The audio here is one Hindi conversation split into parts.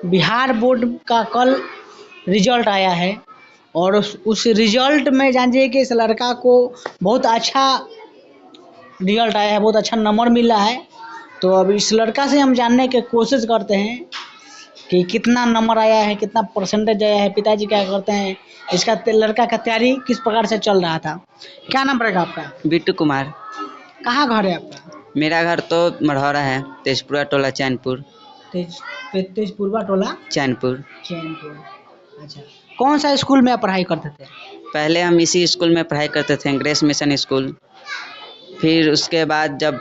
बिहार बोर्ड का कल रिजल्ट आया है और उस रिजल्ट में जानिए कि इस लड़का को बहुत अच्छा रिजल्ट आया है, बहुत अच्छा नंबर मिला है। तो अब इस लड़का से हम जानने की कोशिश करते हैं कि कितना नंबर आया है, कितना परसेंटेज आया है, पिताजी क्या करते हैं, इसका लड़का का तैयारी किस प्रकार से चल रहा था। क्या नाम पड़ेगा आपका? बिट्टू कुमार। कहाँ घर है आपका? मेरा घर तो मढ़ौरा है, तेजपुरा टोला चैनपुर। तेजपुरवा टोला चैनपुर। अच्छा, कौन सा स्कूल में आप पढ़ाई करते थे? पहले हम इसी स्कूल में पढ़ाई करते थे, ग्रेस मिशन स्कूल। फिर उसके बाद जब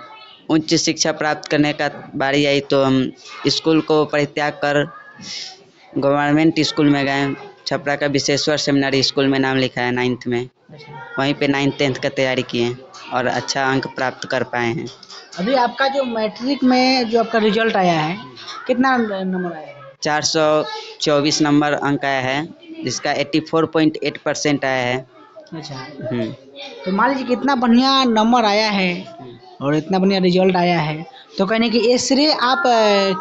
उच्च शिक्षा प्राप्त करने का बारी आई तो हम स्कूल को परित्याग कर गवर्नमेंट स्कूल में गए। छपरा का विश्वेश्वर सेमिनरी स्कूल में नाम लिखा है 9th में। वहीं पे 9th 10th का तैयारी किए और अच्छा अंक प्राप्त कर पाए हैं। अभी आपका जो मैट्रिक में जो आपका रिजल्ट आया है, कितना नंबर आया है? 424 नंबर अंक आया है, जिसका 84.8% आया है। अच्छा, तो मान लीजिए कितना बढ़िया नंबर आया है और इतना बढ़िया रिजल्ट आया है, तो कहने कि ये श्रेय आप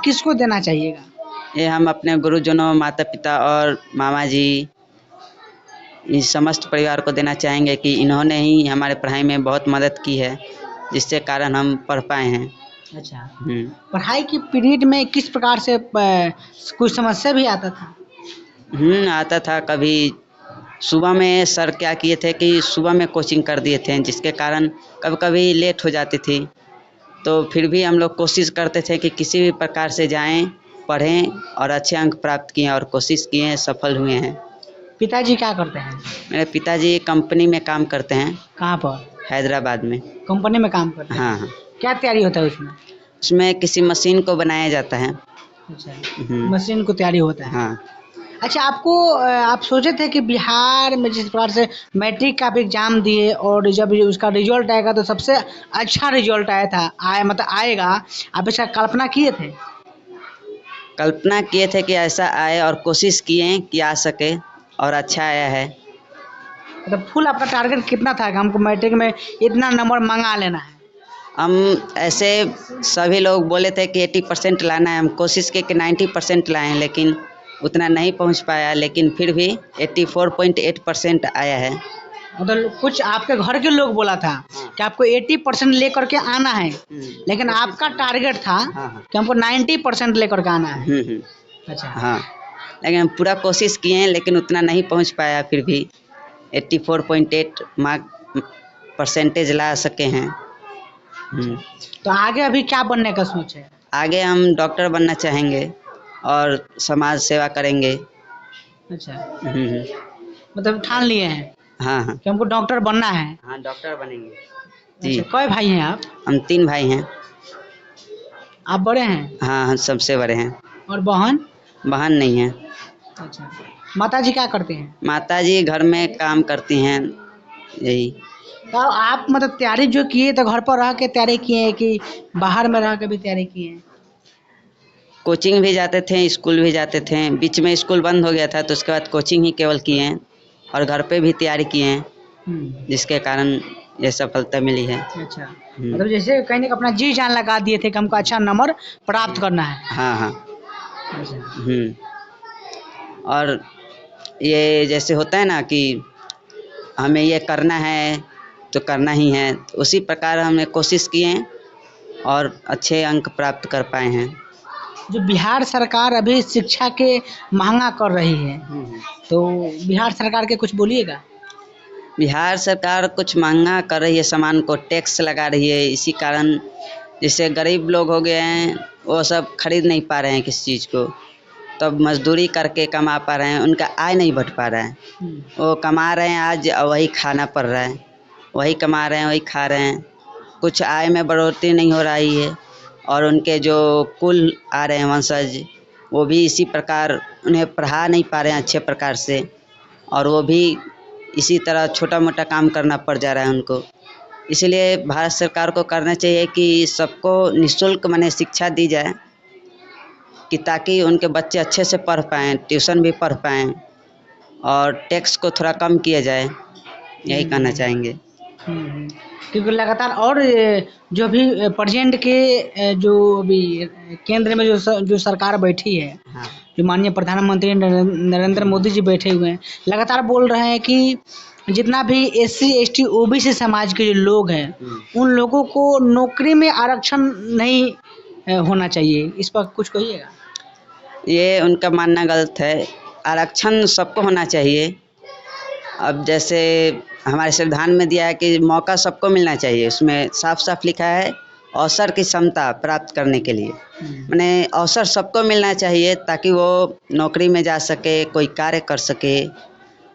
किसको देना चाहिएगा? ये हम अपने गुरुजनों, माता पिता और मामा जी, इस समस्त परिवार को देना चाहेंगे कि इन्होंने ही हमारे पढ़ाई में बहुत मदद की है, जिसके कारण हम पढ़ पाए हैं। अच्छा, पढ़ाई की पीरियड में किस प्रकार से कुछ समस्या भी आता था? आता था। कभी सुबह में सर क्या किए थे कि सुबह में कोचिंग कर दिए थे, जिसके कारण कभी कभी लेट हो जाती थी। तो फिर भी हम लोग कोशिश करते थे कि किसी भी प्रकार से जाएं, पढ़ें और अच्छे अंक प्राप्त किए और कोशिश किए, सफल हुए हैं। पिताजी क्या करते हैं? मेरे पिताजी कंपनी में काम करते हैं। कहाँ पर? हैदराबाद में। कंपनी में काम करते हैं? हाँ। क्या तैयारी होता है उसमें? उसमें किसी मशीन को बनाया जाता है। अच्छा, मशीन को तैयारी होता है। हाँ। अच्छा, आप सोचे थे कि बिहार में जिस प्रकार से मैट्रिक का भी एग्जाम दिए और जब उसका रिजल्ट आएगा तो सबसे अच्छा रिजल्ट आएगा, आप इसका कल्पना किए थे? कल्पना किए थे कि ऐसा आए और कोशिश किए कि आ सके और अच्छा आया है। मतलब फुल आपका टारगेट कितना था कि हमको मैट्रिक में इतना नंबर मंगा लेना है? हम ऐसे सभी लोग बोले थे कि 80% लाना है। हम कोशिश किए कि 90% लाएं, लेकिन उतना नहीं पहुंच पाया, लेकिन फिर भी 84.8% आया है। मतलब कुछ आपके घर के लोग बोला था कि आपको 80% लेकर के आना है, लेकिन आपका टारगेट था कि हमको 90% लेकर के आना है। अच्छा, हाँ, लेकिन हम पूरा कोशिश किए हैं, लेकिन उतना नहीं पहुंच पाया। फिर भी 84.8 मार्क परसेंटेज ला सके हैं। तो आगे अभी क्या बनने का सोच है? आगे हम डॉक्टर बनना चाहेंगे और समाज सेवा करेंगे। अच्छा, मतलब ठान लिए हैं? हाँ कि हमको डॉक्टर बनना है। हाँ, डॉक्टर बनेंगे जी। अच्छा, कई भाई हैं आप? हम 3 भाई हैं। आप बड़े हैं? हाँ, हम सबसे बड़े हैं। और बहन? बहन नहीं है। अच्छा, माताजी क्या करते हैं? माताजी घर में काम करती हैं, यही। तो आप मतलब तैयारी जो किए तो घर पर रह के तैयारी किए हैं कि बाहर में रह के भी तैयारी किए हैं? कोचिंग भी जाते थे, स्कूल भी जाते थे। बीच में स्कूल बंद हो गया था तो उसके बाद कोचिंग ही केवल किए हैं और घर पे भी तैयारी किए हैं, जिसके कारण ये सफलता मिली है। अच्छा, मतलब जैसे कहने का अपना जी जान लगा दिए थे कि हमको अच्छा नंबर प्राप्त करना है। हाँ। और ये जैसे होता है ना कि हमें ये करना है तो करना ही है, तो उसी प्रकार हमने कोशिश किए और अच्छे अंक प्राप्त कर पाए हैं। जो बिहार सरकार अभी शिक्षा के महंगा कर रही है, तो बिहार सरकार के कुछ बोलिएगा? बिहार सरकार कुछ महंगा कर रही है, सामान को टैक्स लगा रही है। इसी कारण जैसे गरीब लोग हो गए हैं, वो सब खरीद नहीं पा रहे हैं किसी चीज़ को, तब मजदूरी करके कमा पा रहे हैं, उनका आय नहीं बढ़ पा रहा है। वो कमा रहे हैं आज और वही खाना पड़ रहा है, वही कमा रहे हैं वही खा रहे हैं, कुछ आय में बढ़ोतरी नहीं हो रही है। और उनके जो कुल आ रहे हैं वंशज, वो भी इसी प्रकार उन्हें पढ़ा नहीं पा रहे हैं अच्छे प्रकार से, और वो भी इसी तरह छोटा मोटा काम करना पड़ जा रहा है उनको। इसलिए भारत सरकार को करना चाहिए कि सबको निःशुल्क माने शिक्षा दी जाए, कि ताकि उनके बच्चे अच्छे से पढ़ पाएँ, ट्यूशन भी पढ़ पाएँ और टैक्स को थोड़ा कम किया जाए, यही कहना चाहेंगे। क्योंकि लगातार और जो भी प्रेजेंट के जो अभी केंद्र में जो सरकार बैठी है, हाँ जो माननीय प्रधानमंत्री नरेंद्र मोदी जी बैठे हुए हैं, लगातार बोल रहे हैं कि जितना भी SC ST OBC समाज के जो लोग हैं, उन लोगों को नौकरी में आरक्षण नहीं होना चाहिए। इस पर कुछ कहिएगा। ये उनका मानना गलत है। आरक्षण सबको होना चाहिए। अब जैसे हमारे संविधान में दिया है कि मौका सबको मिलना चाहिए, उसमें साफ साफ लिखा है अवसर की क्षमता प्राप्त करने के लिए, माने अवसर सबको मिलना चाहिए ताकि वो नौकरी में जा सके, कोई कार्य कर सके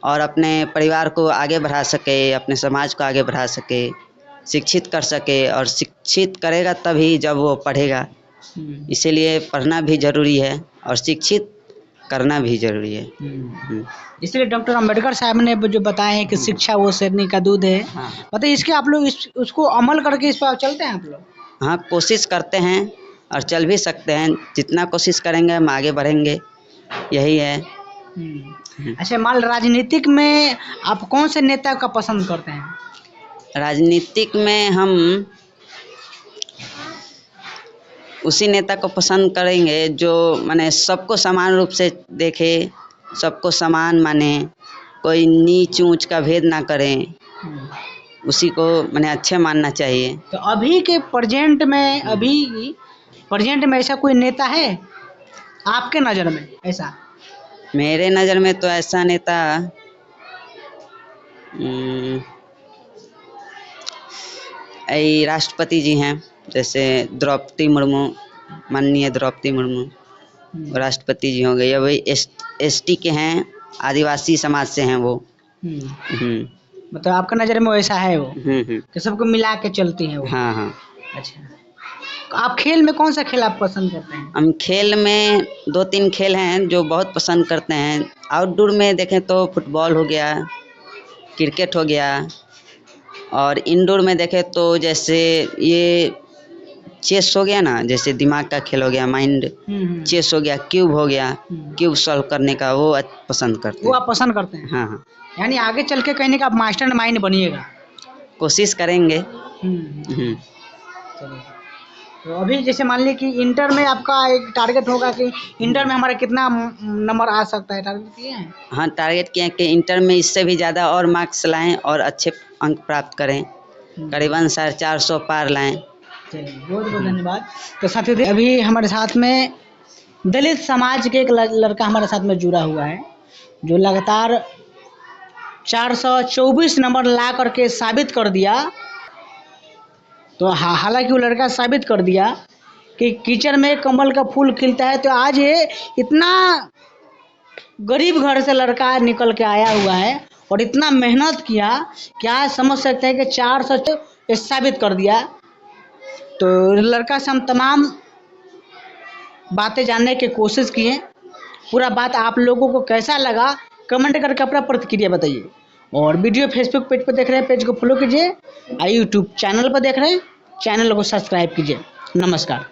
और अपने परिवार को आगे बढ़ा सके, अपने समाज को आगे बढ़ा सके, शिक्षित कर सके। और शिक्षित करेगा तभी जब वो पढ़ेगा, इसीलिए पढ़ना भी ज़रूरी है और शिक्षित करना भी ज़रूरी है। इसलिए डॉक्टर अंबेडकर साहब ने जो बताया है कि शिक्षा वो शेरनी का दूध है। हाँ। मतलब इसके आप लोग उसको अमल करके इस पर चलते हैं आप लोग? हाँ, कोशिश करते हैं और चल भी सकते हैं। जितना कोशिश करेंगे हम आगे बढ़ेंगे, यही है। अच्छा, मान राजनीतिक में आप कौन से नेता का पसंद करते हैं? राजनीतिक में हम उसी नेता को पसंद करेंगे जो माने सबको समान रूप से देखे, सबको समान माने, कोई नीच ऊंच का भेद ना करें, उसी को माने अच्छे मानना चाहिए। तो अभी के प्रेजेंट में ऐसा कोई नेता है आपके नज़र में? ऐसा मेरे नज़र में तो ऐसा नेता राष्ट्रपति जी हैं, जैसे द्रौपदी मुर्मू, माननीय द्रौपदी मुर्मू राष्ट्रपति जी हो गए। या वही ST के हैं, आदिवासी समाज से हैं वो। मतलब आपका नज़र में वैसा है वो कि सबको मिला के चलती है वो? हाँ हाँ। अच्छा, तो आप खेल में कौन सा खेल आप पसंद करते हैं? हम खेल में 2-3 खेल हैं जो बहुत पसंद करते हैं। आउटडोर में देखें तो फुटबॉल हो गया, क्रिकेट हो गया, और इंडोर में देखें तो जैसे ये चेस हो गया ना, जैसे दिमाग का खेल हो गया, माइंड चेस हो गया, क्यूब हो गया, क्यूब सॉल्व करने का, वो पसंद करते हैं। वो आप पसंद करते हैं? हाँ हाँ। यानी आगे चल के कहने का आप मास्टर माइंड बनिएगा? कोशिश करेंगे। तो अभी जैसे मान लीजिए कि इंटर में आपका एक टारगेट होगा कि इंटर में हमारा कितना नंबर आ सकता है, टारगेट किए हैं? हाँ, टारगेट किए हैं कि इंटर में इससे भी ज़्यादा और मार्क्स लाएं और अच्छे अंक प्राप्त करें, करीबन 450 पार लाएं। चलिए, बहुत बहुत धन्यवाद। तो साथियों, अभी हमारे साथ में दलित समाज के एक लड़का हमारे साथ में जुड़ा हुआ है, जो लगातार 424 नंबर ला करके साबित कर दिया। तो हालांकि वो लड़का साबित कर दिया कि कीचड़ में कमल का फूल खिलता है। तो आज ये इतना गरीब घर से लड़का निकल के आया हुआ है और इतना मेहनत किया, क्या समझ सकते हैं कि 400 साबित कर दिया। तो लड़का से हम तमाम बातें जानने की कोशिश किए। पूरा बात आप लोगों को कैसा लगा कमेंट करके अपना प्रतिक्रिया बताइए। और वीडियो फेसबुक पेज पर देख रहे हैं, पेज को फॉलो कीजिए। यूट्यूब चैनल पर देख रहे हैं, चैनल को सब्सक्राइब कीजिए। नमस्कार।